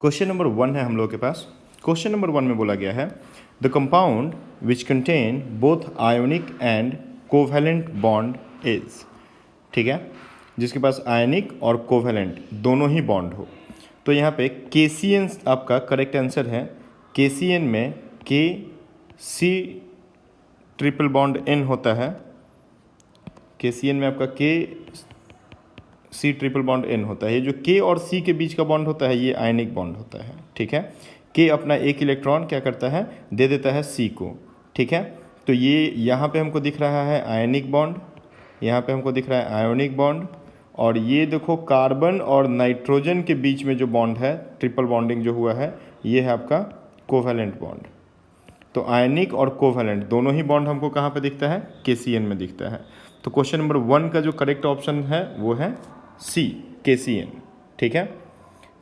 Question number 1 है हम लोग के पास। क्वेश्चन नंबर 1 में बोला गया है the compound which contain both ionic and covalent bond is, ठीक है, जिसके पास आयनिक और कोवैलेंट दोनों ही बॉन्ड हो। तो यहाँ पे KCN आपका करेक्ट आंसर है। KCN में K C triple bond N होता है। KCN में आपका K C triple bond N होता है। ये जो K और C के बीच का बॉन्ड होता है ये आयनिक बॉन्ड होता है, ठीक है। K अपना एक इलेक्ट्रॉन क्या करता है, दे देता है C को, ठीक है। तो ये यहाँ पे हमको दिख रहा है आयनिक बॉन्ड, यहाँ पे हमको दिख रहा है आयोनिक बॉन्ड, और ये देखो कार्बन और नाइट्रोजन के बीच में जो बॉन्ड है, ट्रिपल बॉन्डिंग जो हुआ है, ये है आपका कोवैलेंट बॉन्ड। तो आयनिक और कोवैलेंट दोनों ही बॉन्ड हमको कहाँ पे दिखता है, KCN में दिखता है। तो क्वेश्चन नंबर 1 का जो करेक्ट ऑप्शन है वो है C KCN, ठीक है।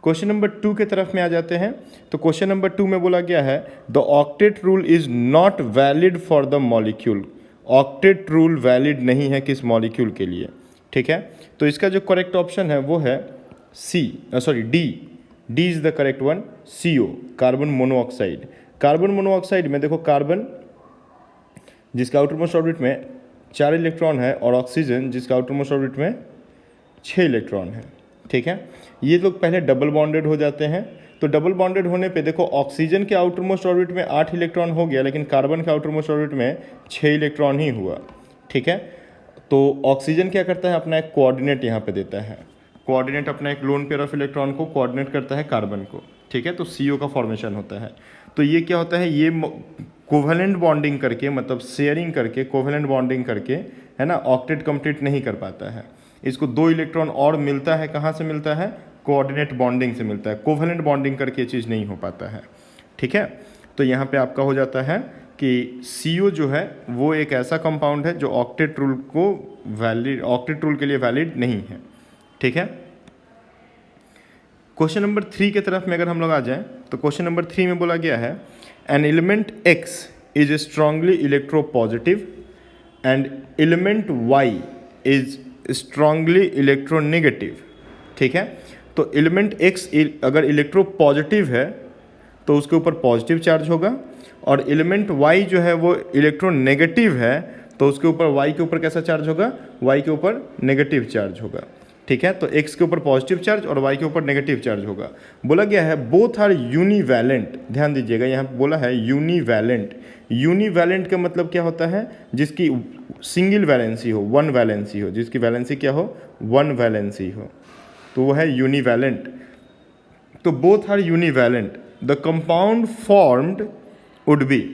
क्वेश्चन नंबर 2 के तरफ में आ जाते हैं। तो क्वेश्चन नंबर 2 में बोला गया है the octet rule is not valid for the molecule. Octet rule valid नहीं है किस मॉलिक्यूल के लिए, ठीक है। तो इसका जो करेक्ट ऑप्शन है वो है D is the correct one. CO carbon monoxide. Carbon monoxide में देखो कार्बन जिसका आउटर मोस्ट ऑर्बिट में 4 इलेक्ट्रॉन है और ऑक्सीजन जिसका आउटर मोस्ट ऑर्बिट में 6 इलेक्ट्रॉन है, ठीक है। ये लोग पहले डबल बॉन्डेड हो जाते हैं। तो डबल बॉन्डेड होने पे देखो ऑक्सीजन के आउटर मोस्ट ऑर्बिट में 8 इलेक्ट्रॉन हो गया, लेकिन कार्बन के आउटर मोस्ट ऑर्बिट में 6 इलेक्ट्रॉन ही हुआ, ठीक है। तो ऑक्सीजन क्या करता है, अपना एक कोऑर्डिनेट यहाँ पे देता है। कोऑर्डिनेट अपना एक लोन पेयर ऑफ इलेक्ट्रॉन को कोऑर्डिनेट करता है कार्बन को, ठीक है। तो CO का फॉर्मेशन होता है। तो ये क्या होता है, ये कोवैलेंट बॉन्डिंग करके, मतलब शेयरिंग करके, कोवैलेंट बॉन्डिंग करके, है ना, ऑक्टेट कंप्लीट नहीं कर पाता है। इसको 2 इलेक्ट्रॉन और मिलता है, कहाँ से मिलता है, कोऑर्डिनेट बॉन्डिंग से मिलता है। कोवैलेंट बॉन्डिंग करके ये चीज़ नहीं हो पाता है, ठीक है। तो यहाँ पे आपका हो जाता है कि CO जो है वो एक ऐसा कंपाउंड है जो ऑक्टेट रूल को ऑक्टेट रूल के लिए वैलिड नहीं है, ठीक है। क्वेश्चन नंबर 3 के तरफ में अगर हम लोग आ जाएं तो क्वेश्चन नंबर 3 में बोला गया है an element X is strongly electropositive and element Y is strongly electronegative, ठीक है। तो एलिमेंट X अगर इलेक्ट्रोपॉजिटिव है तो उसके ऊपर पॉजिटिव चार्ज होगा, और एलिमेंट Y जो है वो इलेक्ट्रोनेगेटिव है तो उसके ऊपर Y के ऊपर कैसा चार्ज होगा, Y के ऊपर नेगेटिव चार्ज होगा, ठीक है। तो X के ऊपर पॉजिटिव चार्ज और Y के ऊपर नेगेटिव चार्ज होगा। बोला गया है बोथ आर यूनिवैलेंट। ध्यान दीजिएगा, यहाँ बोला है यूनिवैलेंट। यूनिवैलेंट का मतलब क्या होता है, जिसकी सिंगल वैलेंसी हो, 1 वैलेंसी हो, जिसकी वैलेंसी क्या हो, 1 वैलेंसी हो, तो वो है यूनिवैलेंट। तो both are univalent, the compound formed would be.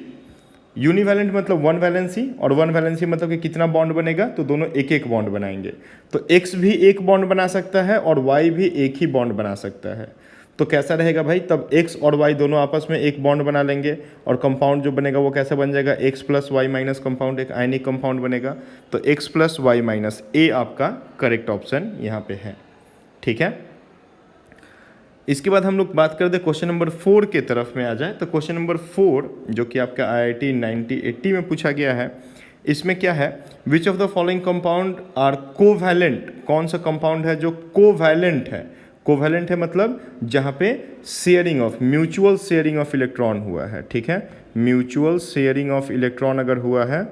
Univalent मतलब 1 वैलेंसी, और 1 वैलेंसी मतलब कि कितना बॉन्ड बनेगा, तो दोनों एक एक बॉन्ड बनाएंगे। तो X भी एक बॉन्ड बना सकता है और Y भी एक ही बॉन्ड बना सकता है। तो कैसा रहेगा भाई, तब X और Y दोनों आपस में एक बॉन्ड बना लेंगे, और कंपाउंड जो बनेगा वो कैसे बन जाएगा, X plus Y minus compound, एक आयनिक कंपाउंड बनेगा। तो X plus Y minus A आपका करेक्ट ऑप्शन यहाँ पे है, ठीक है। इसके बाद हम लोग बात करते हैं क्वेश्चन नंबर 4 के तरफ में आ जाए। तो क्वेश्चन नंबर 4 जो कि आपका IIT 9080 में पूछा गया है, इसमें क्या है, which of the following compound are covalent. कौन सा कंपाउंड है जो कोवैलेंट है। कोवैलेंट है मतलब जहाँ पे sharing of, mutual sharing of electron हुआ है, ठीक है। म्यूचुअल शेयरिंग ऑफ इलेक्ट्रॉन अगर हुआ है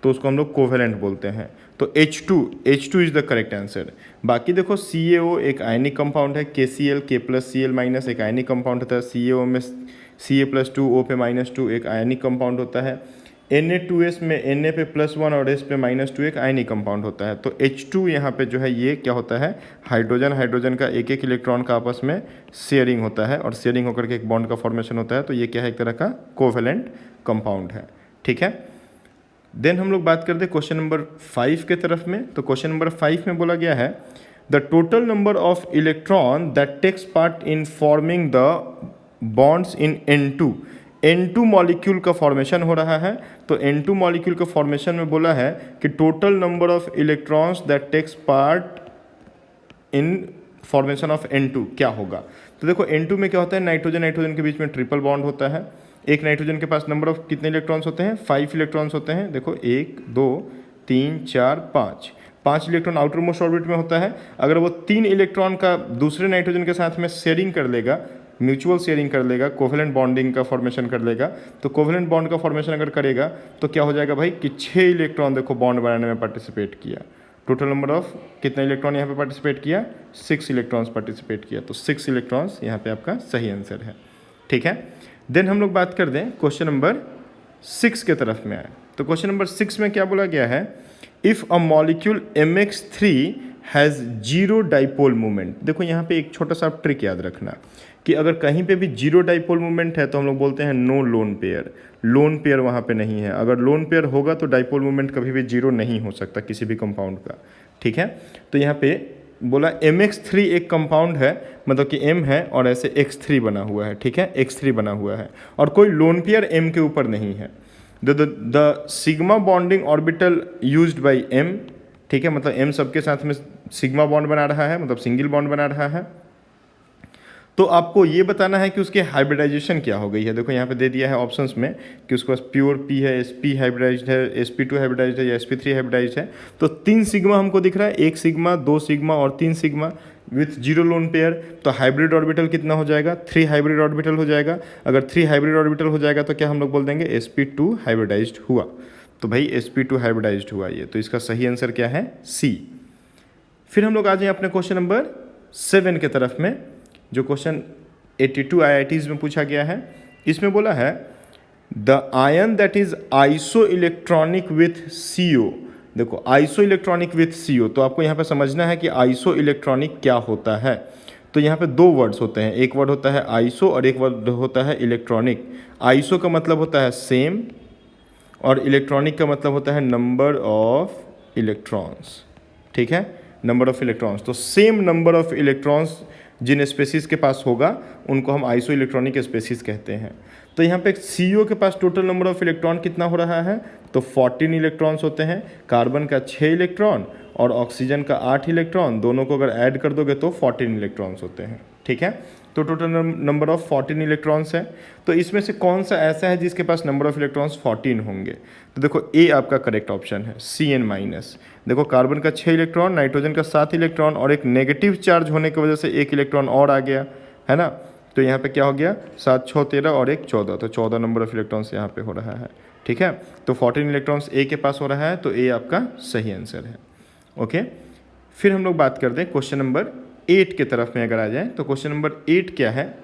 तो उसको हम लोग कोवैलेंट बोलते हैं। तो H2 is the correct answer. बाकी देखो CaO एक आयनिक कंपाउंड है, KCl K plus Cl minus एक आयनिक कंपाउंड होता है, CaO में Ca प्लस 2 O पे माइनस 2 एक आयनिक कंपाउंड होता है, Na2S में Na पे प्लस 1 और S पे माइनस 2 एक आयनिक कंपाउंड होता है। तो H2 यहाँ पे जो है ये क्या होता है, हाइड्रोजन का एक एक इलेक्ट्रॉन का आपस में शेयरिंग होता है, और शेयरिंग होकर के एक बॉन्ड का फॉर्मेशन होता है। तो ये क्या है, एक तरह का कोवैलेंट कंपाउंड है, ठीक है। देन हम लोग बात करते हैं क्वेश्चन नंबर 5 के तरफ में। तो क्वेश्चन नंबर 5 में बोला गया है the total number of electron that takes part in forming the bonds in N2 molecule का फॉर्मेशन हो रहा है। तो N2 मॉलिक्यूल का फॉर्मेशन में बोला है कि total number of electrons that takes part in formation of N2 क्या होगा। तो देखो N2 में क्या होता है, नाइट्रोजन के बीच में ट्रिपल बॉन्ड होता है। एक नाइट्रोजन के पास नंबर ऑफ कितने इलेक्ट्रॉन्स होते हैं, 5 इलेक्ट्रॉन्स होते हैं। देखो 1 2 3 4 5 इलेक्ट्रॉन आउटर मोस्ट ऑर्बिट में होता है। अगर वो 3 इलेक्ट्रॉन का दूसरे नाइट्रोजन के साथ में शेयरिंग कर लेगा म्यूचुअल शेयरिंग कर लेगा, कोवेलेंट बॉन्डिंग का फॉर्मेशन कर लेगा, तो कोवेलेंट बॉन्ड का फॉर्मेशन अगर करेगा तो क्या हो जाएगा भाई कि 6 इलेक्ट्रॉन देखो बॉन्ड बनाने में पार्टिसिपेट किया। टोटल नंबर ऑफ कितना इलेक्ट्रॉन यहाँ पे पार्टिसिपेट किया, 6 इलेक्ट्रॉन्स पार्टिसिपेट किया, तो 6 इलेक्ट्रॉन्स यहाँ पे आपका सही आंसर है। ठीक है, देन हम लोग बात कर दें क्वेश्चन नंबर 6 के तरफ में आए। तो क्वेश्चन नंबर 6 में क्या बोला गया है, if a molecule MX3 has zero dipole movement. देखो यहाँ पे एक छोटा सा ट्रिक याद रखना कि अगर कहीं पे भी जीरो डाइपोल मूवमेंट है तो हम लोग बोलते हैं no lone pair, lone pair वहाँ पे नहीं है। अगर लोन पेयर होगा तो डाइपोल मूवमेंट कभी भी जीरो नहीं हो सकता किसी भी कंपाउंड का। ठीक है, तो यहाँ पे बोला MX3 एक कंपाउंड है, मतलब कि M है और ऐसे X3 बना हुआ है। ठीक है, X3 बना हुआ है और कोई लोन पेयर M के ऊपर नहीं है। The sigma bonding orbital used by M, ठीक है, मतलब M सबके साथ में सिग्मा बॉन्ड बना रहा है, मतलब सिंगल बॉन्ड बना रहा है। तो आपको ये बताना है कि उसकी हाइब्रिडाइजेशन क्या हो गई है। देखो यहाँ पे दे दिया है ऑप्शंस में कि उसके पास प्योर P है, sp हाइब्रिडाइज्ड है, sp2 हाइब्रिडाइज्ड है या sp3 हाइब्रिडाइज्ड है। तो 3 सिग्मा हमको दिख रहा है, 1 सिग्मा, 2 सिग्मा और 3 sigma with zero lone pair. तो हाइब्रिड ऑर्बिटल कितना हो जाएगा, 3 हाइब्रिड ऑर्बिटल हो जाएगा। अगर 3 हाइब्रिड ऑर्बिटल हो जाएगा तो क्या हम लोग बोल देंगे sp2 हाइब्रिडाइज्ड हुआ। तो भाई sp2 हाइब्रिडाइज्ड हुआ ये, तो इसका सही आंसर क्या है, C। फिर हम लोग आ जाए अपने क्वेश्चन नंबर 7 के तरफ में, जो क्वेश्चन 82 IITs में पूछा गया है। इसमें बोला है the ion that is iso electronic with CO। देखो आइसो इलेक्ट्रॉनिक विथ CO, तो आपको यहाँ पे समझना है कि आइसो इलेक्ट्रॉनिक क्या होता है। तो यहाँ पे 2 वर्ड्स होते हैं, एक वर्ड होता है आइसो और एक वर्ड होता है इलेक्ट्रॉनिक। आइसो का मतलब होता है सेम और इलेक्ट्रॉनिक का मतलब होता है नंबर ऑफ इलेक्ट्रॉन्स। ठीक है, नंबर ऑफ इलेक्ट्रॉन्स। तो सेम नंबर ऑफ इलेक्ट्रॉन्स जिन स्पेसीज के पास होगा उनको हम आइसो इलेक्ट्रॉनिक स्पेसीज कहते हैं। तो यहाँ पे CO के पास टोटल नंबर ऑफ इलेक्ट्रॉन कितना हो रहा है, तो 14 इलेक्ट्रॉन्स होते हैं। कार्बन का 6 इलेक्ट्रॉन और ऑक्सीजन का 8 इलेक्ट्रॉन, दोनों को अगर ऐड कर दोगे तो 14 इलेक्ट्रॉन्स होते हैं। ठीक है, तो टोटल नंबर ऑफ 14 इलेक्ट्रॉन्स है। तो इसमें से कौन सा ऐसा है जिसके पास नंबर ऑफ इलेक्ट्रॉन्स 14 होंगे, तो देखो A आपका करेक्ट ऑप्शन है, CN-। देखो कार्बन का 6 इलेक्ट्रॉन, नाइट्रोजन का 7 इलेक्ट्रॉन और एक नेगेटिव चार्ज होने की वजह से 1 इलेक्ट्रॉन और आ गया है ना। तो यहाँ पे क्या हो गया, 7 6 13 और 1 14, तो 14 नंबर ऑफ इलेक्ट्रॉन्स यहाँ पे हो रहा है। ठीक है, तो 14 इलेक्ट्रॉन्स A के पास हो रहा है, तो A आपका सही आंसर है। ओके, फिर हम लोग बात करते हैं क्वेश्चन नंबर 8 के तरफ में अगर आ जाए। तो क्वेश्चन नंबर 8 क्या है,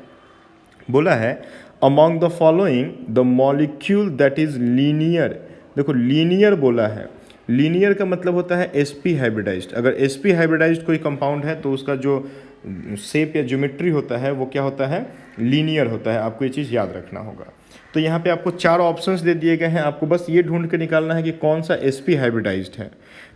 बोला है among the following the molecule that is linear. देखो लीनियर बोला है, लीनियर का मतलब होता है sp हाइब्रिडाइज्ड। अगर sp हाइब्रिडाइज्ड कोई कंपाउंड है तो उसका जो शेप या ज्योमेट्री होता है वो क्या होता है, लीनियर होता है। आपको ये चीज़ याद रखना होगा। तो यहाँ पे आपको 4 ऑप्शंस दे दिए गए हैं, आपको बस ये ढूंढ के निकालना है कि कौन सा sp हाइब्रिडाइज्ड है।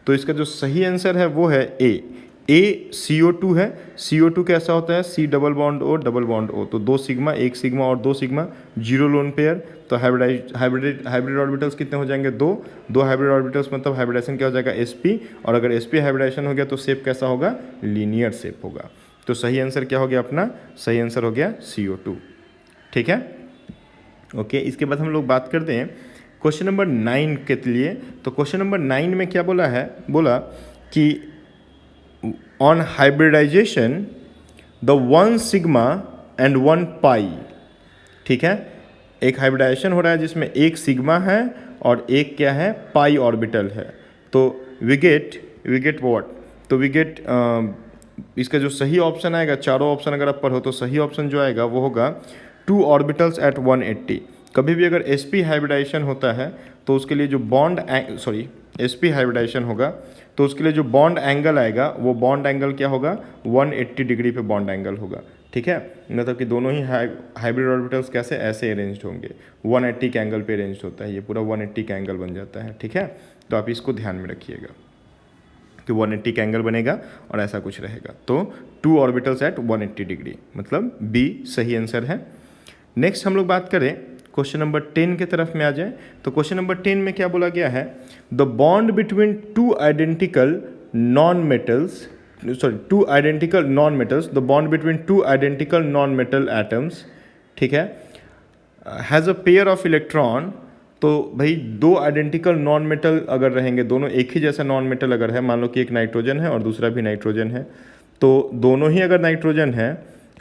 तो इसका जो सही आंसर है वो है A CO2 है। CO2 कैसा होता है, C double bond O double bond O, तो 2 सिग्मा, 1 सिग्मा और 2 सिग्मा, जीरो लोन पेयर। तो हाइब्रिड ऑर्बिटल्स कितने हो जाएंगे, 2 हाइब्रिड ऑर्बिटल्स, मतलब हाइब्रिडाइजेशन क्या हो जाएगा sp। और अगर sp हाइब्रिडाइजेशन हो गया तो शेप कैसा होगा, लीनियर शेप होगा। तो सही आंसर क्या हो गया अपना, सही आंसर हो गया CO2। ठीक है, ओके। इसके बाद हम लोग बात करते हैं क्वेश्चन नंबर 9 के लिए। तो क्वेश्चन नंबर 9 में क्या बोला है, बोला कि on hybridisation the 1 sigma and 1 pi. ठीक है, एक हाइब्रिडाइजेशन हो रहा है जिसमें 1 सिग्मा है और एक क्या है, पाई ऑर्बिटल है। तो वी गेट व्हाट, तो वी गेट इसका जो सही ऑप्शन आएगा, चारों ऑप्शन अगर अपर हो तो सही ऑप्शन जो आएगा वो होगा 2 ऑर्बिटल्स एट 180। कभी भी अगर sp हाइब्रिडाइजेशन होता है तो उसके लिए जो sp हाइब्रिडाइजेशन होगा तो उसके लिए जो बॉन्ड एंगल आएगा वो बॉन्ड एंगल क्या होगा, 180 डिग्री पे बॉन्ड एंगल होगा। ठीक है, मतलब कि दोनों ही हाइब्रिड ऑर्बिटल्स कैसे, ऐसे अरेंज्ड होंगे, 180 के एंगल पे अरेंज्ड होता है, ये पूरा 180 का एंगल बन जाता है। ठीक है, तो आप इसको ध्यान में रखिएगा कि 180 का एंगल बनेगा और ऐसा कुछ रहेगा। तो 2 ऑर्बिटल्स एट 180 डिग्री, मतलब B सही आंसर है। नेक्स्ट हम लोग बात करें क्वेश्चन नंबर 10 के तरफ में आ जाए। तो क्वेश्चन नंबर 10 में क्या बोला गया है, the bond between 2 identical non metals, the bond between 2 identical non metal atoms, ठीक है, has a pair of electron. तो भाई 2 आइडेंटिकल नॉन मेटल अगर रहेंगे, दोनों एक ही जैसा नॉन मेटल अगर है, मान लो कि एक नाइट्रोजन है और दूसरा भी नाइट्रोजन है, तो दोनों ही अगर नाइट्रोजन है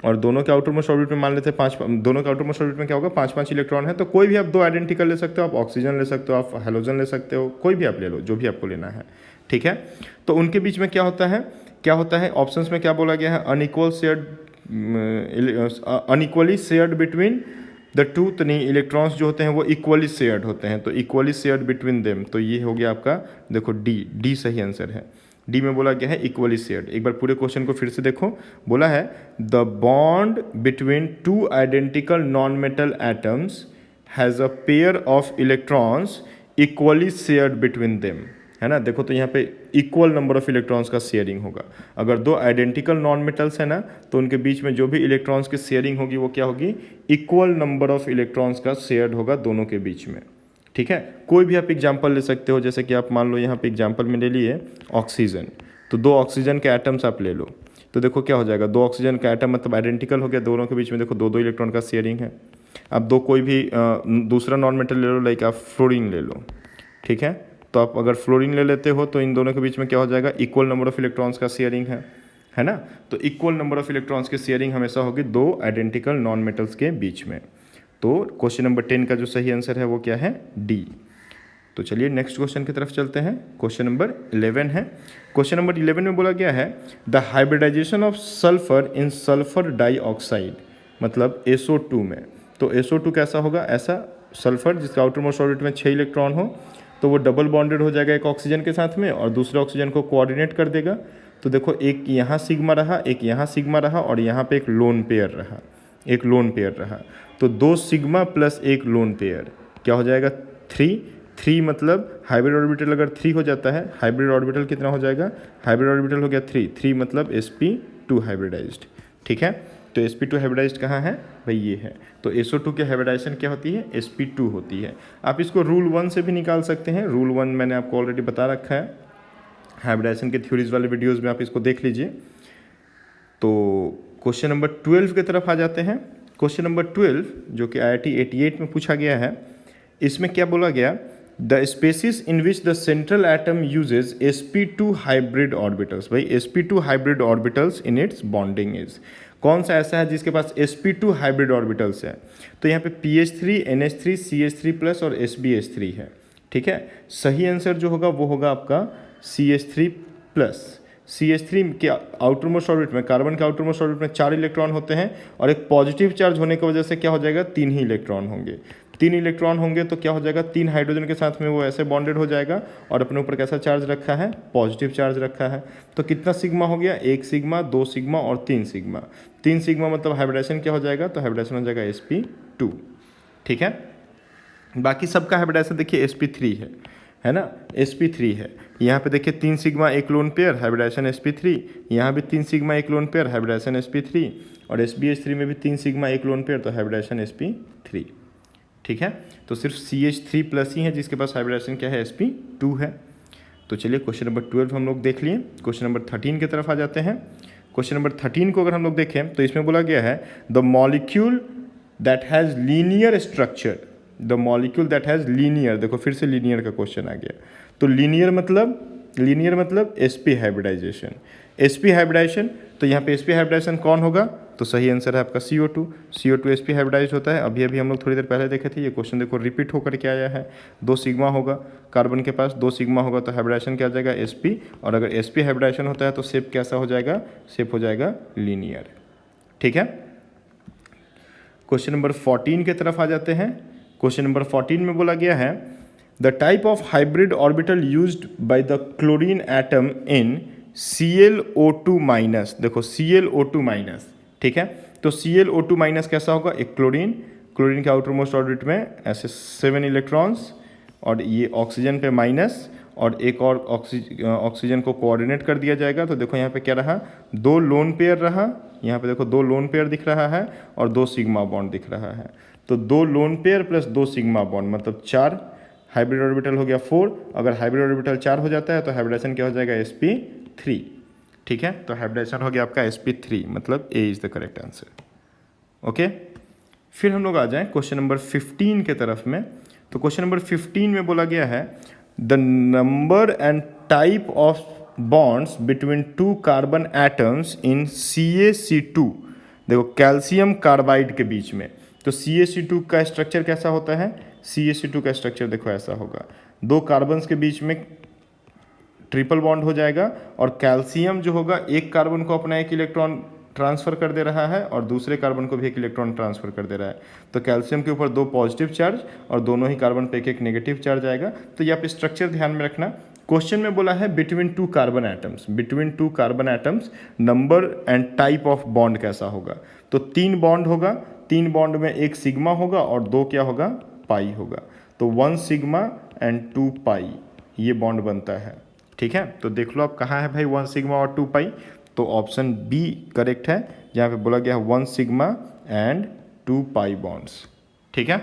और दोनों के आउटर मोस्ट ऑर्बिट में मान लेते हैं पाँच, दोनों के आउटर मोस्ट ऑर्बिट में क्या होगा, 5 इलेक्ट्रॉन है। तो कोई भी आप दो आइडेंटिकल ले सकते हो, आप ऑक्सीजन ले सकते हो, आप हेलोजन ले सकते हो, कोई भी आप ले लो, जो भी आपको लेना है, ठीक है। तो उनके बीच में क्या होता है ऑप्शंस में क्या बोला गया है, unequally shared between the two, तो नहीं, इलेक्ट्रॉन्स जो होते हैं वो इक्वली शेयर्ड होते हैं, तो इक्वली शेयर्ड बिटवीन देम, तो ये हो गया आपका, देखो डी सही आंसर है। डी में बोला गया है इक्वली शेयर्ड। एक बार पूरे क्वेश्चन को फिर से देखो, बोला है the bond between two identical non metal atoms has a pair of electrons equally shared between them, है ना। देखो तो यहाँ पे इक्वल नंबर ऑफ इलेक्ट्रॉन्स का शेयरिंग होगा। अगर दो आइडेंटिकल नॉन मेटल्स है ना, तो उनके बीच में जो भी इलेक्ट्रॉन्स की शेयरिंग होगी वो क्या होगी, इक्वल नंबर ऑफ इलेक्ट्रॉन्स का शेयर्ड होगा दोनों के बीच में, ठीक है। कोई भी आप एग्जांपल ले सकते हो, जैसे कि आप मान लो यहाँ पे एग्जांपल में ले लिए ऑक्सीजन, तो दो ऑक्सीजन के एटम्स आप ले लो, तो देखो क्या हो जाएगा, दो ऑक्सीजन का एटम मतलब आइडेंटिकल हो गया, दोनों के बीच में देखो दो इलेक्ट्रॉन का शेयरिंग है। अब दो कोई भी दूसरा नॉन मेटल ले लो, लाइक आप फ्लोरीन ले लो, ठीक है। तो आप अगर फ्लोरीन ले लेते हो तो इन दोनों के बीच में क्या हो जाएगा, इक्वल नंबर ऑफ इलेक्ट्रॉन्स का शेयरिंग है ना। तो इक्वल नंबर ऑफ इलेक्ट्रॉन्स की शेयरिंग हमेशा होगी दो आइडेंटिकल नॉन मेटल्स के बीच में। तो क्वेश्चन नंबर 10 का जो सही आंसर है वो क्या है, डी। तो चलिए नेक्स्ट क्वेश्चन की तरफ चलते हैं। क्वेश्चन नंबर 11 है। क्वेश्चन नंबर 11 में बोला गया है the hybridisation of sulphur in sulphur dioxide, मतलब SO2 में। तो SO2 कैसा होगा, ऐसा सल्फर जिसका आउटर मोस्ट ऑर्बिट में 6 इलेक्ट्रॉन हो, तो वो डबल बॉन्डेड हो जाएगा एक ऑक्सीजन के साथ में और दूसरे ऑक्सीजन को कोऑर्डिनेट कर देगा। तो देखो एक यहाँ सिग्मा रहा, एक यहाँ सिग्मा रहा और यहाँ पे एक लोन पेयर रहा, तो 2 सिग्मा प्लस एक लोन पेयर क्या हो जाएगा, 3 मतलब हाइब्रिड ऑर्बिटल अगर 3 हो जाता है, हाइब्रिड ऑर्बिटल कितना हो जाएगा, हाइब्रिड ऑर्बिटल हो गया 3 मतलब sp2 हाइब्रिडाइज्ड, ठीक है। तो sp2 हाइब्रिडाइज्ड कहाँ है भाई, ये है। तो SO2 की हाइब्रिडाइजेशन क्या होती है, sp2 होती है। आप इसको रूल 1 से भी निकाल सकते हैं, रूल 1 मैंने आपको ऑलरेडी बता रखा है, हाइब्रिडाइजेशन के थ्योरीज वाले वीडियोज़ में आप इसको देख लीजिए। तो क्वेश्चन नंबर 12 की तरफ आ जाते हैं। क्वेश्चन नंबर 12 जो कि IIT 88 में पूछा गया है, इसमें क्या बोला गया, the species in which the central atom uses sp2 hybrid orbitals. भाई sp2 hybrid orbitals in its bonding is, कौन सा ऐसा है जिसके पास sp2 हाइब्रिड ऑर्बिटल्स है। तो यहाँ पे pH3 NH3 CH3+ और SbH3 है, ठीक है। सही आंसर जो होगा वो होगा आपका CH3+। CH3 के आउटर मोस्ट ऑर्बिट में, कार्बन के आउटर मोस्ट ऑर्बिट में 4 इलेक्ट्रॉन होते हैं और एक पॉजिटिव चार्ज होने की वजह से क्या हो जाएगा, 3 ही इलेक्ट्रॉन होंगे। 3 इलेक्ट्रॉन होंगे तो क्या हो जाएगा, 3 हाइड्रोजन के साथ में वो ऐसे बॉन्डेड हो जाएगा और अपने ऊपर कैसा चार्ज रखा है, पॉजिटिव चार्ज रखा है। तो कितना सिग्मा हो गया, 1 सिग्मा, 2 सिग्मा और 3 सिग्मा। 3 सिग्मा मतलब हाइब्रिडाइजेशन क्या हो जाएगा, तो हाइब्रिडाइजेशन हो जाएगा sp2, ठीक है। बाकी सबका हाइब्रिडाइजेशन देखिए sp3 है ना, sp3 है। यहाँ पे देखिए 3 सिग्मा एक लोन पेयर, हाइब्रिडाइजेशन sp3। यहाँ भी 3 सिग्मा एक लोन पेयर, हाइब्रिडाइजेशन sp3। और SbH3 में भी 3 सिग्मा एक लोन पेयर, तो हाइब्रिडाइजेशन sp3, ठीक है। तो सिर्फ CH3+ ही है जिसके पास हाइब्रिडाइजेशन क्या है, sp2 है। तो चलिए क्वेश्चन नंबर 12 हम लोग देख लिए। क्वेश्चन नंबर 13 की तरफ आ जाते हैं। क्वेश्चन नंबर 13 को अगर हम लोग देखें तो इसमें बोला गया है the molecule that has linear structure, the molecule that has linear, देखो फिर से लीनियर का क्वेश्चन आ गया। तो लीनियर मतलब sp हाइब्रिडाइजेशन, sp हाइब्रिडाइजेशन। तो यहाँ पे sp हाइब्रिडाइजेशन कौन होगा, तो सही आंसर है आपका CO2 sp हाइब्रिडाइज होता है। अभी हम लोग थोड़ी देर पहले देखे थे, ये क्वेश्चन देखो रिपीट होकर के आया है। 2 सिग्मा होगा, कार्बन के पास 2 सिग्मा होगा तो हाइब्रिडाइजेशन क्या आ जाएगा, sp। और अगर sp हाइब्रिडाइजेशन होता है तो शेप कैसा हो जाएगा, शेप हो जाएगा लीनियर, ठीक है। क्वेश्चन नंबर 14 की तरफ आ जाते हैं। क्वेश्चन नंबर 14 में बोला गया है the type of hybrid orbital used by the chlorine atom in ClO2-। देखो ClO2-, ठीक है। तो ClO2- कैसा होगा, एक क्लोरीन के आउटर मोस्ट ऑर्बिट में ऐसे 7 इलेक्ट्रॉन्स और ये ऑक्सीजन पे माइनस और एक और ऑक्सीजन को कोऑर्डिनेट कर दिया जाएगा। तो देखो यहाँ पे क्या रहा, 2 लोन पेयर रहा, यहाँ पे देखो 2 लोन पेयर दिख रहा है और 2 सिग्मा बॉन्ड दिख रहा है। तो 2 lone pair plus 2 sigma bond मतलब 4, हाइब्रिड ऑर्बिटल हो गया 4। अगर हाइब्रिड ऑर्बिटल 4 हो जाता है तो हाइब्रिडाइजेशन क्या हो जाएगा, sp3, ठीक है। तो हाइब्रिडाइजेशन हो गया आपका sp3, मतलब A is the correct answer, okay. फिर हम लोग आ जाएं क्वेश्चन नंबर 15 के तरफ में। तो क्वेश्चन नंबर 15 में बोला गया है the number and type of bonds between 2 carbon atoms in CaC2 देखो कैल्शियम कार्बाइड के बीच में, तो CaC2 का स्ट्रक्चर कैसा होता है, CaC2 का स्ट्रक्चर देखो ऐसा होगा, दो कार्बन्स के बीच में ट्रिपल बॉन्ड हो जाएगा और कैल्शियम जो होगा एक कार्बन को अपना एक इलेक्ट्रॉन ट्रांसफर कर दे रहा है और दूसरे कार्बन को भी एक इलेक्ट्रॉन ट्रांसफर कर दे रहा है। तो कैल्शियम के ऊपर दो पॉजिटिव चार्ज और दोनों ही कार्बन पे एक नेगेटिव चार्ज आएगा। तो ये आप स्ट्रक्चर ध्यान में रखना। क्वेश्चन में बोला है between two carbon atoms, between two carbon atoms number and type of bond कैसा होगा। तो 3 बॉन्ड होगा, 3 बॉन्ड में एक सिग्मा होगा और 2 क्या होगा, पाई होगा। तो 1 सिग्मा एंड 2 पाई ये बॉन्ड बनता है। ठीक है, तो देख लो आप कहाँ है भाई 1 सिग्मा और 2 पाई, तो ऑप्शन बी करेक्ट है, जहाँ पे बोला गया है 1 सिग्मा एंड 2 पाई बॉन्ड्स। ठीक है,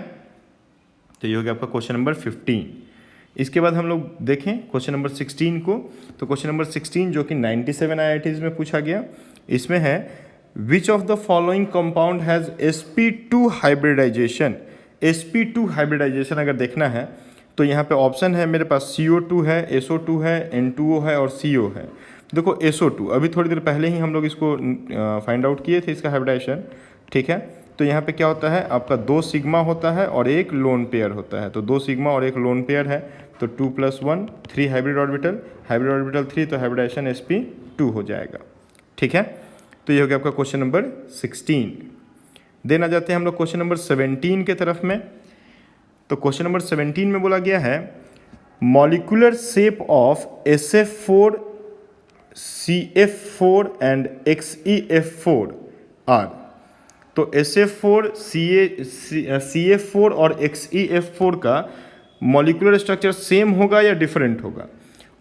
तो ये हो गया आपका क्वेश्चन नंबर 15। इसके बाद हम लोग देखें क्वेश्चन नंबर 16 को। तो क्वेश्चन नंबर 16 जो कि 97 IITs में पूछा गया, इसमें है which of the following compound has sp2 hybridisation. sp2 hybridisation अगर देखना है तो यहाँ पे ऑप्शन है मेरे पास CO2 है, SO2 है, N2O है और CO है। देखो SO2 अभी थोड़ी देर पहले ही हम लोग इसको फाइंड आउट किए थे इसका हाइब्रिडाइजेशन। ठीक है, तो यहाँ पे क्या होता है आपका 2 सिग्मा होता है और एक लोन पेयर होता है। तो 2 सिग्मा और एक लोन पेयर है, तो 2 + 1 3 हाइब्रिड ऑर्बिटल, हाइब्रिड ऑर्बिटल 3, तो हाइब्रिडाइजेशन sp2 हो जाएगा। ठीक है, तो ये हो गया आपका क्वेश्चन नंबर 16। देन आ जाते हैं हम लोग क्वेश्चन नंबर 17 के तरफ में। तो क्वेश्चन नंबर 17 में बोला गया है molecular shape of SF4 CF4 and XeF4 are. तो SF4 CF4 और XeF4 का मॉलिक्यूलर स्ट्रक्चर सेम होगा या डिफरेंट होगा,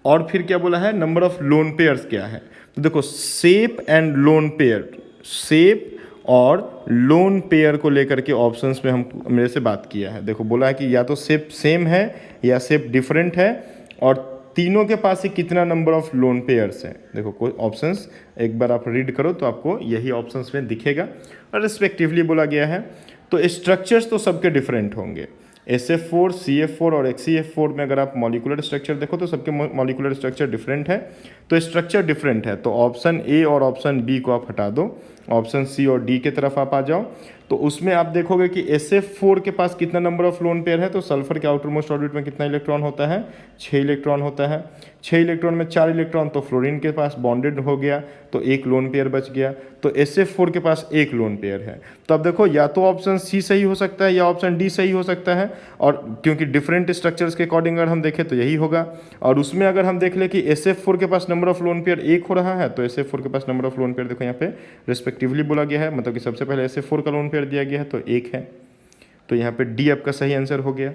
और फिर क्या बोला है नंबर ऑफ लोन पेयर्स क्या है। तो देखो shape and lone pair, shape और लोन पेयर को लेकर के ऑप्शंस में हम मेरे से बात किया है। देखो बोला है कि या तो शेप सेम है या शेप डिफरेंट है, और तीनों के पास ही कितना नंबर ऑफ लोन पेयर्स हैं। देखो कोई ऑप्शंस एक बार आप रीड करो तो आपको यही ऑप्शंस में दिखेगा, और रिस्पेक्टिवली बोला गया है। तो स्ट्रक्चर्स तो सबके डिफरेंट होंगे। SF4 CF4 और XeF4 में अगर आप मॉलिक्यूलर स्ट्रक्चर देखो तो सबके मॉलिक्यूलर स्ट्रक्चर डिफरेंट है। तो स्ट्रक्चर डिफरेंट है, तो ऑप्शन ए और ऑप्शन बी को आप हटा दो, ऑप्शन सी और डी के तरफ आप आ जाओ। तो उसमें आप देखोगे कि SF4 के पास कितना नंबर ऑफ लोन पेयर है। तो सल्फर के आउटर मोस्ट ऑर्बिट में कितना इलेक्ट्रॉन होता है, 6 इलेक्ट्रॉन होता है। 6 इलेक्ट्रॉन में 4 इलेक्ट्रॉन तो फ्लोरीन के पास बॉन्डेड हो गया, तो एक लोन पेयर बच गया। तो SF4 के पास एक लोन पेयर है। तो अब देखो या तो ऑप्शन सी सही हो सकता है या ऑप्शन डी सही हो सकता है, और क्योंकि डिफरेंट स्ट्रक्चर्स के अकॉर्डिंग अगर हम देखें तो यही होगा। और उसमें अगर हम देख लें कि SF4 के पास नंबर ऑफ लोन पेयर 1 हो रहा है, तो SF4 के पास नंबर ऑफ लोन पेयर देखो यहाँ पे रिस्पेक्टिवली बोला गया है, मतलब कि सबसे पहले SF4 का लोन पेयर दिया गया है तो 1 है। तो यहाँ पे डी आपका सही आंसर हो गया।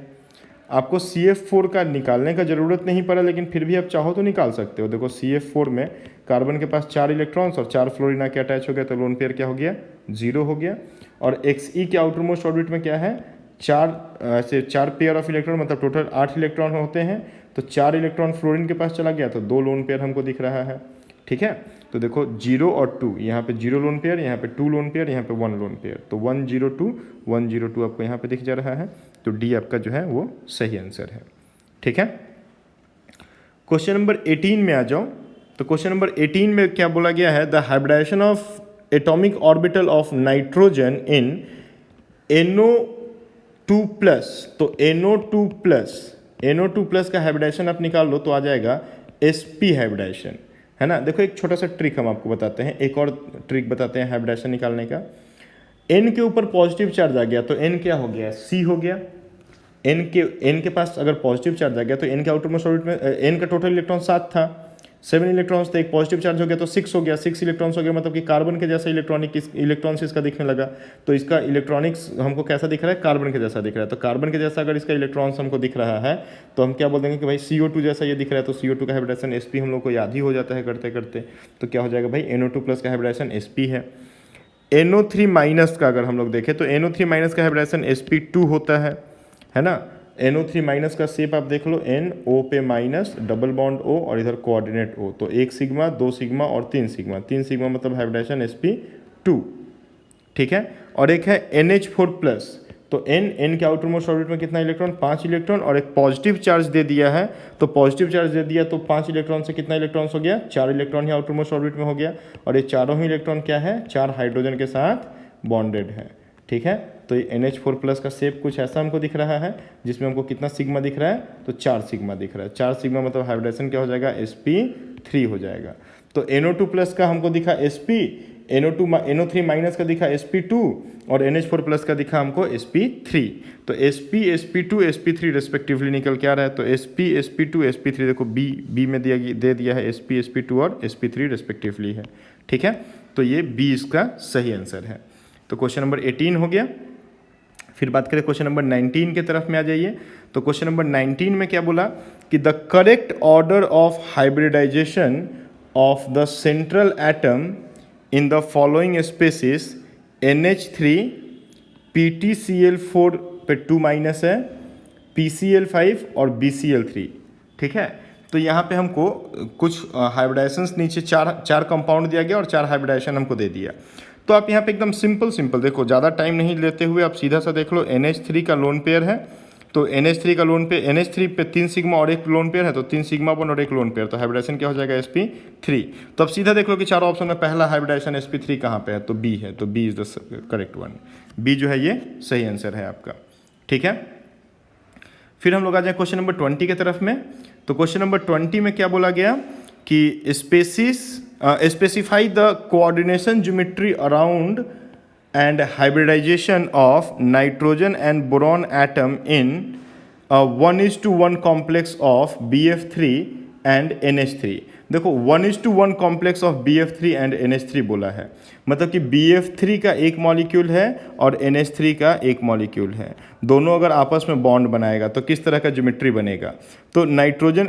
आपको CF4 का निकालने का ज़रूरत नहीं पड़ा, लेकिन फिर भी आप चाहो तो निकाल सकते हो। देखो CF4 में कार्बन के पास 4 इलेक्ट्रॉन्स और 4 फ्लोरीन आके अटैच हो गया, तो लोन पेयर क्या हो गया, 0 हो गया। और XE के आउटर मोस्ट ऑर्बिट में क्या है, 4 पेयर ऑफ इलेक्ट्रॉन, मतलब टोटल 8 इलेक्ट्रॉन होते हैं। तो 4 इलेक्ट्रॉन फ्लोरीन के पास चला गया, तो 2 लोन पेयर हमको दिख रहा है। ठीक है, तो देखो 0 और 2, यहाँ पे 0 लोन पेयर, यहाँ पे 2 लोन पेयर, यहाँ पे 1 लोन पेयर, तो 102 102 आपको यहाँ पे दिख जा रहा है। तो डी आपका जो है वो सही आंसर है। ठीक है, क्वेश्चन नंबर 18 में आ जाओ। तो क्वेश्चन नंबर 18 में क्या बोला गया है, the hybridisation of atomic orbital of nitrogen in NO2+। तो NO2+ का हाइब्रिडाइजेशन आप निकाल लो तो आ जाएगा sp हाइब्रिडाइजेशन, है ना। देखो एक छोटा सा ट्रिक हम आपको बताते हैं, एक और ट्रिक बताते हैं हाइब्रिडाइजेशन निकालने का। N के ऊपर पॉजिटिव चार्ज आ गया तो N क्या हो गया, C हो गया। N के पास अगर पॉजिटिव चार्ज आ गया तो N के आउटर मोस्ट ऑर्बिट में N का टोटल इलेक्ट्रॉन 7 था, 7 इलेक्ट्रॉन्स, तो एक पॉजिटिव चार्ज हो गया तो 6 हो गया, 6 इलेक्ट्रॉन्स हो गया, मतलब कि कार्बन के जैसा इलेक्ट्रॉन्स इसका दिखने लगा। तो इसका इलेक्ट्रॉनिक्स हमको कैसा दिख रहा है, कार्बन के जैसा दिख रहा है। तो कार्बन के जैसा अगर इसका इलेक्ट्रॉन्स हमको दिख रहा है तो हम क्या बोल देंगे कि भाई CO2 जैसा ये दिख रहा है, तो CO2 का हाइब्रिडाइजेशन sp हम लोग को याद ही हो जाता है करते करते। तो क्या हो जाएगा भाई, NO2+ का हाइब्रिडाइजेशन sp है। NO3- का अगर हम लोग देखें तो NO3- का हाइब्रिडाइजेशन sp2 होता है ना। NO3- का शेप आप देख लो, N O पे माइनस, डबल बॉन्ड O और इधर कोऑर्डिनेट O, तो 1 सिग्मा, 2 सिग्मा और 3 सिग्मा, 3 सिग्मा मतलब हाइब्रिडाइजेशन sp2। ठीक है, और एक है NH4+। तो N के आउटर मोस्ट ऑर्बिट में कितना इलेक्ट्रॉन, 5 इलेक्ट्रॉन, और एक पॉजिटिव चार्ज दे दिया है। तो पॉजिटिव चार्ज दे दिया तो 5 इलेक्ट्रॉन से कितना इलेक्ट्रॉन्स हो गया, 4 इलेक्ट्रॉन ही आउटर मोस्ट ऑर्बिट में हो गया। और ये चारों ही इलेक्ट्रॉन क्या है, 4 हाइड्रोजन के साथ बॉन्डेड है, ठीक है। तो ये NH4+ का शेप कुछ ऐसा हमको दिख रहा है, जिसमें हमको कितना सिग्मा दिख रहा है, तो 4 सिग्मा दिख रहा है। 4 सिग्मा मतलब हाइब्रिडाइजेशन क्या हो जाएगा, sp3 हो जाएगा। तो NO2+ का हमको दिखा sp, NO3- का दिखा sp2 और NH4+ का दिखा हमको sp3। तो sp, sp2, sp3 रेस्पेक्टिवली निकल के आ रहा है। तो sp, sp2, sp3 देखो बी में दे दिया है sp, sp2 और sp3 रेस्पेक्टिवली है, ठीक है। तो ये बी इसका सही आंसर है। तो क्वेश्चन नंबर 18 हो गया। फिर बात करें क्वेश्चन नंबर 19 के तरफ में आ जाइए। तो क्वेश्चन नंबर 19 में क्या बोला कि the correct order of hybridisation of the central atom in the following species NH3 PtCl4 पे 2- है, PCl5 और BCl3, ठीक है। तो यहाँ पे हमको कुछ हाइब्रिडाइजेशंस नीचे चार कंपाउंड दिया गया और 4 हाइब्रिडाइजेशन हमको दे दिया। तो आप यहाँ पे एकदम सिंपल देखो, ज़्यादा टाइम नहीं लेते हुए आप सीधा सा देख लो। NH3 का लोन पेयर है, तो NH3 का लोन पेयर, NH3 पे 3 सिग्मा और एक लोन पेयर है, तो 3 सिग्मा बॉन्ड और एक लोन पेयर, तो हाइब्रिडाइजेशन क्या हो जाएगा, sp3। तो अब सीधा देख लो कि चारों ऑप्शन में पहला हाइब्रिडाइजेशन sp3 कहाँ पे है, तो B है। तो B is the correct one. B जो है ये सही आंसर है आपका, ठीक है। फिर हम लोग आ जाए क्वेश्चन नंबर 20 के तरफ में। तो क्वेश्चन नंबर 20 में क्या बोला गया कि specify the coordination geometry around and hybridization of nitrogen and boron atom in a 1:1 complex of BF3 and NH3। देखो 1:1 complex of BF3 and NH3 बोला है, मतलब कि BF3 का एक मॉलिक्यूल है और NH3 का एक मॉलिक्यूल है। दोनों अगर आपस में बॉन्ड बनाएगा तो किस तरह का ज्योमेट्री बनेगा। तो नाइट्रोजन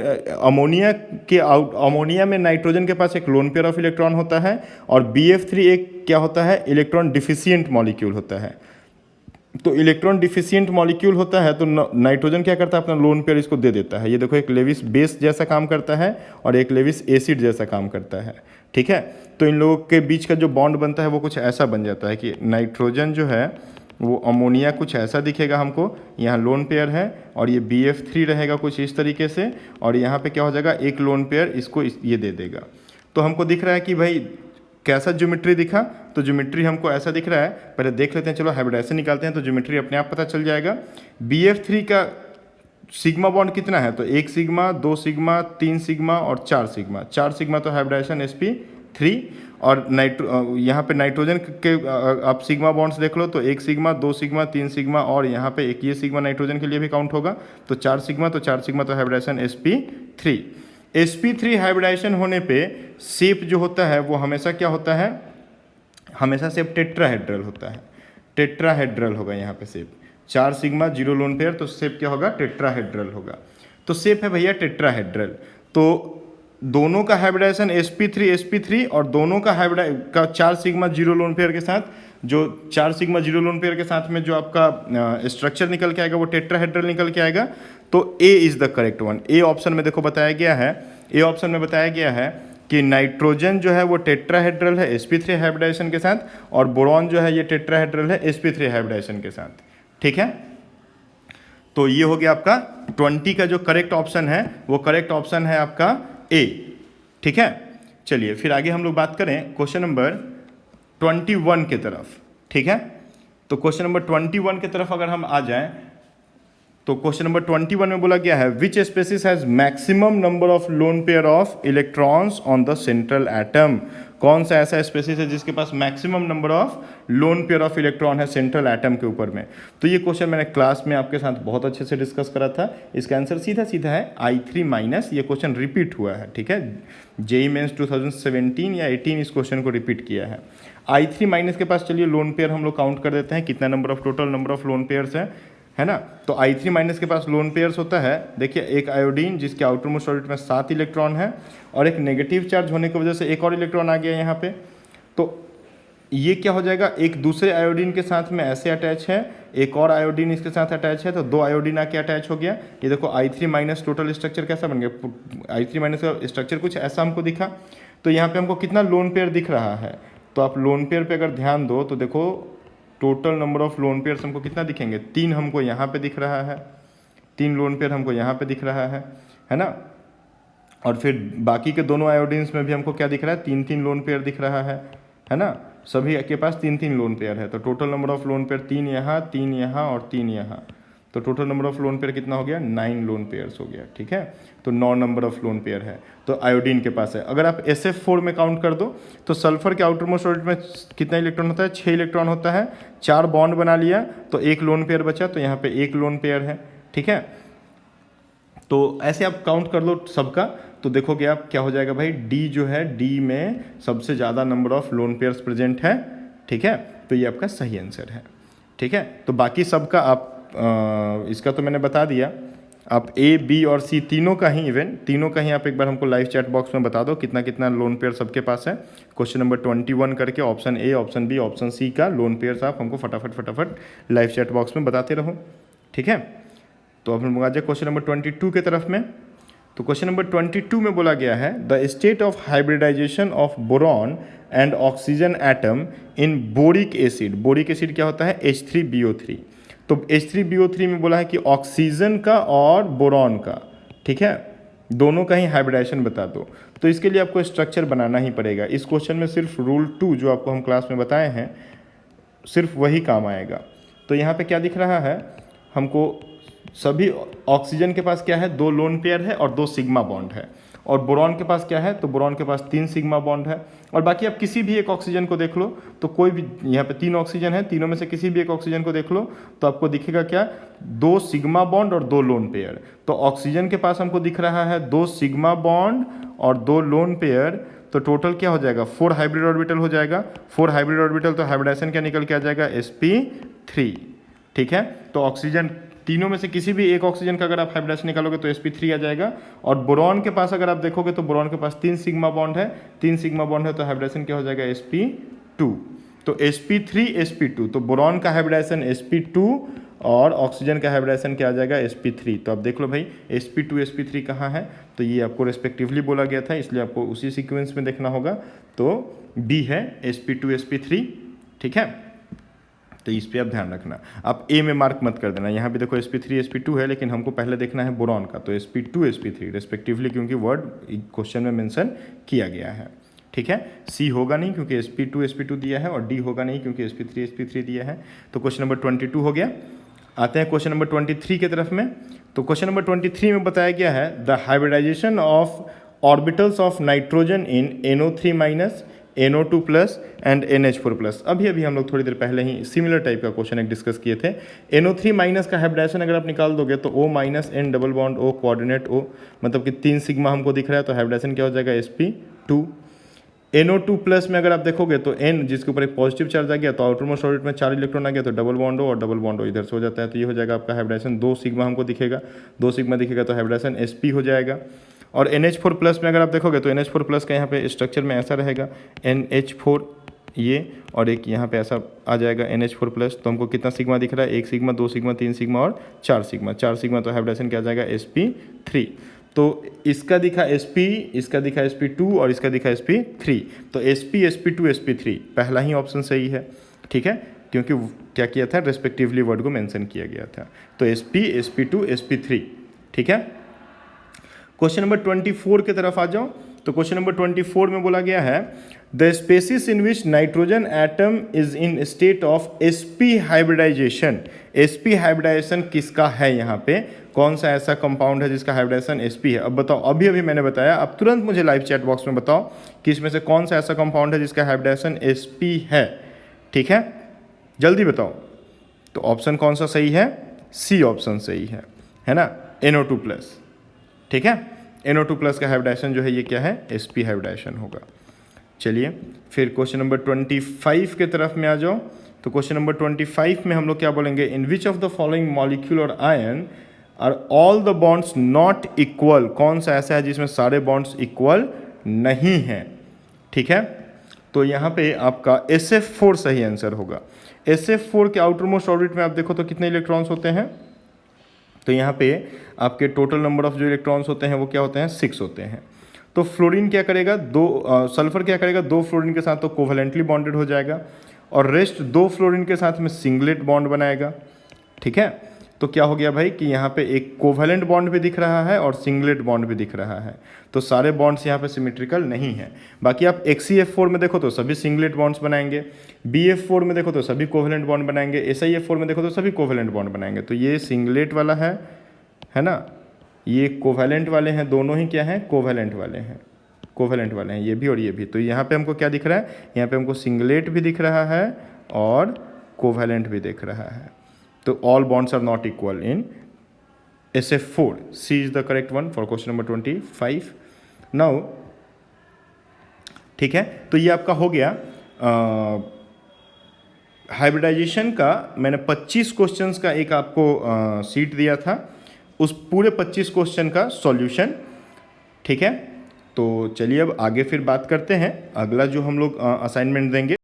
अमोनिया में नाइट्रोजन के पास एक लोन पेयर ऑफ इलेक्ट्रॉन होता है और BF3 एक क्या होता है, इलेक्ट्रॉन डिफिशियंट मॉलिक्यूल होता है। तो इलेक्ट्रॉन डिफिशियंट मॉलिक्यूल होता है तो नाइट्रोजन क्या करता है, अपना लोन पेयर इसको दे देता है। ये देखो एक लेविस बेस जैसा काम करता है और एक लेविस एसिड जैसा काम करता है, ठीक है। तो इन लोगों के बीच का जो बॉन्ड बनता है वो कुछ ऐसा बन जाता है कि नाइट्रोजन जो है वो अमोनिया कुछ ऐसा दिखेगा हमको, यहाँ लोन पेयर है और ये BF3 रहेगा कुछ इस तरीके से, और यहाँ पे क्या हो जाएगा, एक लोन पेयर इसको ये दे देगा। तो हमको दिख रहा है कि भाई कैसा ज्योमेट्री दिखा, तो ज्योमेट्री हमको ऐसा दिख रहा है। पहले देख लेते हैं, चलो हाइब्रिडाइजेशन निकालते हैं तो ज्योमेट्री अपने आप पता चल जाएगा। BF3 का सिग्मा बॉन्ड कितना है, तो 1 सिग्मा, 2 सिग्मा, 3 सिग्मा और 4 सिग्मा। 4 सिग्मा तो हाइब्रिडाइजेशन sp3। और यहाँ पे नाइट्रोजन के आप सिग्मा बॉन्ड्स देख लो तो 1 सिग्मा, 2 सिग्मा, 3 सिग्मा और यहाँ पे एक ये सिग्मा नाइट्रोजन के लिए भी काउंट होगा, तो 4 सिग्मा। तो 4 सिग्मा तो हाइब्रिडाइजेशन sp3। sp3 हाइब्रिडाइजेशन होने पे शेप जो होता है वो हमेशा क्या होता है, हमेशा शेप टेट्राहेड्रल होता है। टेट्राहेड्रल होगा यहाँ पे शेप, 4 सिग्मा 0 लोन पेयर, तो शेप क्या होगा, टेट्राहेड्रल होगा। तो शेप है भैया टेट्राहेड्रल। तो दोनों का हाइब्रिडाइजेशन sp3 और दोनों का का 4 सिग्मा 0 लोन पेयर के साथ, जो 4 सिग्मा 0 लोन पेयर के साथ में जो आपका स्ट्रक्चर निकल के आएगा वो टेट्राहेड्रल निकल के आएगा। तो A is the correct one. A option में देखो बताया गया है, ए ऑप्शन में बताया गया है कि नाइट्रोजन जो है वो टेट्राहेड्रल है sp3 हाइब्रिडाइजेशन के साथ, और बोरॉन जो है ये टेट्राहेड्रल है sp3 हाइब्रिडाइजेशन के साथ, ठीक है। तो ये हो गया आपका 20 का जो करेक्ट ऑप्शन है वो करेक्ट ऑप्शन है आपका ए, ठीक है। चलिए फिर आगे हम लोग बात करें क्वेश्चन नंबर 21 के तरफ, ठीक है। तो क्वेश्चन नंबर 21 के तरफ अगर हम आ जाएं तो क्वेश्चन नंबर 21 में बोला गया है which species has maximum number of lone pair of electrons on the central atom. कौन सा ऐसा स्पेसिस है जिसके पास maximum number of lone pair of electron है सेंट्रल एटम के ऊपर में। तो ये क्वेश्चन मैंने क्लास में आपके साथ बहुत अच्छे से डिस्कस करा था। इसका आंसर सीधा सीधा है I3-। ये क्वेश्चन रिपीट हुआ है, ठीक है। जेईई मेंस 2017 या 18 इस क्वेश्चन को रिपीट किया है। I3- के पास चलिए लोन पेयर हम लोग काउंट कर देते हैं, कितना number of total number of lone pairs है ना। तो I3- के पास लोन पेयर्स होता है, देखिए एक आयोडीन जिसके आउटर मोस्ट ऑर्बिट में 7 इलेक्ट्रॉन है और एक नेगेटिव चार्ज होने की वजह से एक और इलेक्ट्रॉन आ गया यहाँ पे। तो ये क्या हो जाएगा, एक दूसरे आयोडीन के साथ में ऐसे अटैच है, एक और आयोडीन इसके साथ अटैच है, तो 2 आयोडीन आके अटैच हो गया। ये देखो I3- टोटल स्ट्रक्चर कैसा बन गया, I3- का स्ट्रक्चर कुछ ऐसा हमको दिखा। तो यहाँ पे हमको कितना लोन पेयर दिख रहा है, तो आप लोन पेयर पे अगर ध्यान दो तो देखो total number of lone pairs हमको कितना दिखेंगे, 3 हमको यहाँ पे दिख रहा है, 3 लोन पेयर हमको यहाँ पे दिख रहा है ना। और फिर बाकी के दोनों आयोडीन्स में भी हमको क्या दिख रहा है, 3-3 लोन पेयर दिख रहा है ना। सभी के पास 3 लोन पेयर है, तो total number of lone pair 3 यहाँ, 3 यहाँ और 3 यहाँ, तो total number of lone pair कितना हो गया? 9 लोन पेयर्स हो गया। ठीक है, तो 9 नंबर ऑफ लोन पेयर है, तो आयोडीन के पास है। अगर आप SF4 में काउंट कर दो तो सल्फर के आउटर मोस्ट ऑर्बिट में कितना इलेक्ट्रॉन होता है? 6 इलेक्ट्रॉन होता है, 4 बॉन्ड बना लिया तो 1 लोन पेयर बचा, तो यहाँ पे 1 लोन पेयर है। ठीक है, तो ऐसे आप काउंट कर लो सबका, तो देखोगे आप क्या हो जाएगा भाई, डी जो है, डी में सबसे ज़्यादा number of lone pairs present है। ठीक है, तो ये आपका सही आंसर है। ठीक है, तो बाकी सबका आप इसका तो मैंने बता दिया, आप A, B और C तीनों का ही तीनों का ही आप एक बार हमको लाइव चैट बॉक्स में बता दो कितना कितना लोन पेयर सबके पास है। क्वेश्चन नंबर 21 करके option A, option B, option C का लोन पेयर्स आप हमको फटाफट लाइव चैट बॉक्स में बताते रहो। ठीक है, तो अब हम आ जाए क्वेश्चन नंबर 22 के तरफ में। तो क्वेश्चन नंबर 22 में बोला गया है the state of hybridisation of boron and oxygen atom in boric acid. Boric acid क्या होता है? H3BO3। तो H3BO3 में बोला है कि ऑक्सीजन का और बोरॉन का, ठीक है, दोनों का ही हाइब्रिडाइजेशन बता दो। तो इसके लिए आपको स्ट्रक्चर बनाना ही पड़ेगा। इस क्वेश्चन में सिर्फ रूल 2 जो आपको हम क्लास में बताए हैं सिर्फ वही काम आएगा। तो यहाँ पे क्या दिख रहा है हमको, सभी ऑक्सीजन के पास क्या है? 2 लोन पेयर है और 2 सिग्मा बॉन्ड है, और बोरॉन के पास क्या है? तो बोरॉन के पास 3 सिग्मा बॉन्ड है। और बाकी आप किसी भी एक ऑक्सीजन को देख लो, तो कोई भी, यहाँ पे 3 ऑक्सीजन है, तीनों में से किसी भी एक ऑक्सीजन को देख लो तो आपको दिखेगा क्या? 2 सिग्मा बॉन्ड और 2 लोन पेयर। तो ऑक्सीजन के पास हमको दिख रहा है 2 सिग्मा बॉन्ड और 2 लोन पेयर, तो टोटल क्या हो जाएगा? 4 हाइब्रिड ऑर्बिटल हो जाएगा। 4 हाइब्रिड ऑर्बिटल, तो हाइब्रिडाइजेशन क्या निकल के आ जाएगा? sp3। ठीक है, तो ऑक्सीजन तीनों में से किसी भी एक ऑक्सीजन का अगर आप हाइब्रिडाइजेशन निकालोगे तो sp3 आ जाएगा। और बोरॉन के पास अगर आप देखोगे तो बोरॉन के पास 3 सिग्मा बॉन्ड है, 3 सिग्मा बॉन्ड है, तो हाइब्रिडाइजेशन क्या हो जाएगा? sp2। तो sp3 sp2, तो बोरॉन का हाइब्रिडाइजेशन sp2 और ऑक्सीजन का हाइब्रिडाइजेशन क्या आ जाएगा? sp3। तो आप देख लो भाई sp2 sp3 कहाँ है, तो ये आपको रेस्पेक्टिवली बोला गया था, इसलिए आपको उसी सीक्वेंस में देखना होगा। तो B है sp2 sp3। ठीक है, तो इस पे आप ध्यान रखना। आप A में मार्क मत कर देना, यहाँ पे देखो sp3 sp2 है, लेकिन हमको पहले देखना है बोरॉन का, तो sp2 sp3 रेस्पेक्टिवली, क्योंकि वर्ड क्वेश्चन में मेंशन किया गया है। ठीक है, C होगा नहीं क्योंकि sp2 sp2 दिया है, और D होगा नहीं क्योंकि sp3 sp3 दिया है। तो क्वेश्चन नंबर 22 हो गया। आते हैं क्वेश्चन नंबर 23 की तरफ में। तो क्वेश्चन नंबर 23 में बताया गया है the hybridisation of orbitals of nitrogen in NO3- NO2+ and NH4+। अभी हम लोग थोड़ी देर पहले ही सिमिलर टाइप का क्वेश्चन एक डिस्कस किए थे। NO3- का हाइब्रिडाइजेशन अगर आप निकाल दोगे तो O- N double bond O coordinate O, मतलब कि 3 सिग्मा हमको दिख रहा है, तो हाइब्रिडाइजेशन क्या हो जाएगा? sp2। NO2+ में अगर आप देखोगे तो N जिसके ऊपर एक पॉजिटिव चार्ज आ गया, तो आउटर मोस्ट ऑर्बिट में 4 इलेक्ट्रॉन आ गया, तो डबल बॉन्ड O और डबल बॉन्ड O इधर से हो जाता है, तो ये हो जाएगा आपका हाइब्रिडाइजेशन। 2 सिग्मा हमको दिखेगा, 2 सिग्मा दिखेगा तो हाइब्रिडाइजेशन sp हो जाएगा। और NH4+ में अगर आप देखोगे तो NH4+ का यहाँ पे स्ट्रक्चर में ऐसा रहेगा NH4 ये, और एक यहाँ पे ऐसा आ जाएगा NH4+। तो हमको कितना सिग्मा दिख रहा है? 1 सिग्मा, 2 सिग्मा, 3 सिग्मा और 4 सिग्मा। 4 सिग्मा, तो हाइब्रिडाइजेशन क्या आ जाएगा? sp3। तो इसका दिखा sp, इसका दिखा sp2 और इसका दिखा sp3। तो sp sp2 sp3 पहला ही ऑप्शन सही है। ठीक है, क्योंकि क्या किया था? रेस्पेक्टिवली वर्ड को मेंशन किया गया था। तो sp sp2 sp3। ठीक है, क्वेश्चन नंबर 24 की तरफ आ जाओ। तो क्वेश्चन नंबर 24 में बोला गया है the species in which nitrogen atom is in state of sp hybridisation. sp hybridisation किसका है? यहाँ पे कौन सा ऐसा कंपाउंड है जिसका हाइब्रिडाइजेशन sp है? अब बताओ, अभी मैंने बताया, अब तुरंत मुझे लाइव चैट बॉक्स में बताओ कि इसमें से कौन सा ऐसा कंपाउंड है जिसका हाइब्रिडाइजेशन sp है। ठीक है, जल्दी बताओ। तो ऑप्शन कौन सा सही है? C ऑप्शन सही है ना, NO2+। ठीक है, NO2+ का हाइब्रिडाइजेशन जो है ये क्या है? sp हाइब्रिडाइजेशन होगा। चलिए फिर क्वेश्चन नंबर 25 के तरफ में आ जाओ। तो क्वेश्चन नंबर 25 में हम लोग क्या बोलेंगे? In which of the following molecule और ion are all the bonds not equal. कौन सा ऐसा है जिसमें सारे बॉन्ड्स इक्वल नहीं हैं? ठीक है, तो यहाँ पे आपका SF4 सही आंसर होगा। SF4 के आउटर मोस्ट ऑर्बिट में आप देखो तो कितने इलेक्ट्रॉन्स होते हैं? तो यहाँ पे आपके टोटल नंबर ऑफ जो इलेक्ट्रॉन्स होते हैं वो क्या होते हैं? 6 होते हैं। तो फ्लोरीन क्या करेगा? सल्फर क्या करेगा? 2 फ्लोरीन के साथ तो कोवेलेंटली बॉन्डेड हो जाएगा, और रेस्ट 2 फ्लोरीन के साथ में सिंगलेट बॉन्ड बनाएगा। ठीक है, तो क्या हो गया भाई कि यहाँ पे एक कोवैलेंट बॉन्ड भी दिख रहा है और सिंगलेट बॉन्ड भी दिख रहा है। तो सारे बॉन्ड्स यहाँ पे सिमेट्रिकल नहीं है। बाकी आप XeF4 में देखो तो सभी सिंगलेट बॉन्ड्स बनाएंगे, BF4 में देखो तो सभी कोवैलेंट बॉन्ड बनाएंगे, SiF4 में देखो तो सभी कोवैलेंट बॉन्ड बनाएंगे। तो ये सिंगलेट वाला है ना, ये कोवैलेंट वाले हैं, दोनों ही क्या हैं, कोवैलेंट वाले हैं, कोवैलेंट वाले हैं, ये भी और ये भी। तो यहाँ पे हमको क्या दिख रहा है, यहाँ पे हमको सिंगलेट भी दिख रहा है और कोवैलेंट भी दिख रहा है। तो all bonds are not equal in SF4। C is the correct one for question number 25 now. ठीक है, तो ये आपका हो गया हाइब्रिडाइजेशन का। मैंने 25 क्वेश्चंस का एक आपको सीट दिया था, उस पूरे 25 क्वेश्चन का सॉल्यूशन। ठीक है, तो चलिए अब आगे फिर बात करते हैं, अगला जो हम लोग असाइनमेंट देंगे।